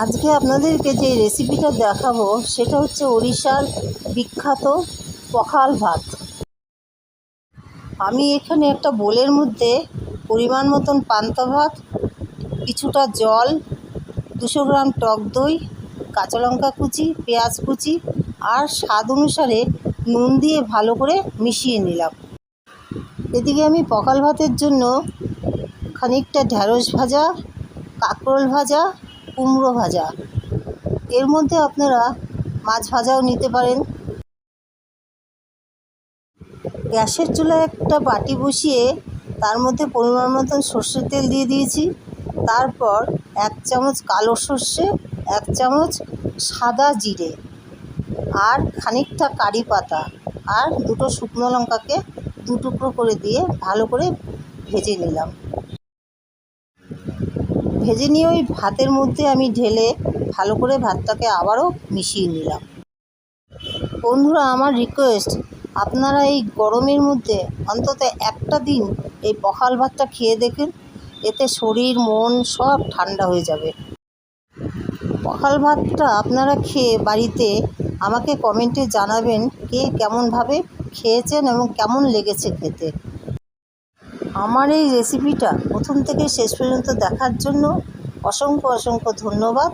আজকে আপনাদেরকে যে রেসিপিটা দেখাবো সেটা হচ্ছে ওড়িশার বিখ্যাত পখাল ভাত। আমি এখানে একটা বোলের মধ্যে পরিমাণ মতন পান্তা ভাত, কিছুটা জল, 200 গ্রাম টক দই, কাঁচা লঙ্কা কুচি, পেঁয়াজ কুচি আর স্বাদ অনুসারে নুন দিয়ে ভালো করে মিশিয়ে নিলাম। এদিকে আমি পখাল ভাতের জন্য খানিকটা ঢ্যাঁড়স ভাজা, কাঁকরোল ভাজা, কুমড়ো ভাজা, এর মধ্যে আপনারা মাছ ভাজাও নিতে পারেন। গ্যাসের চুলায় একটা বাটি বসিয়ে তার মধ্যে পরিমাণ মতন সর্ষের তেল দিয়ে দিয়েছি। তারপর 1 চামচ কালো সর্ষে, 1 চামচ সাদা জিরে আর খানিকটা কারি পাতা আর 2টো শুকনো লঙ্কাকে 2 টুকরো করে দিয়ে ভালো করে ভেজে নিলাম। ভেজে নিয়ে ওই ভাতের মধ্যে আমি ঢেলে ভালো করে ভাতটাকে আবারও মিশিয়ে নিলাম। বন্ধুরা, আমার রিকোয়েস্ট, আপনারা এই গরমের মধ্যে অন্তত একটা দিন এই পখাল ভাতটা খেয়ে দেখুন, এতে শরীর মন সব ঠান্ডা হয়ে যাবে। পখাল ভাতটা আপনারা খেয়ে বাড়িতে আমাকে কমেন্টে জানাবেন কে কেমনভাবে খেয়েছেন এবং কেমন লেগেছে খেতে। আমার এই রেসিপিটা প্রথম থেকে শেষ পর্যন্ত দেখার জন্য অসংখ্য ধন্যবাদ।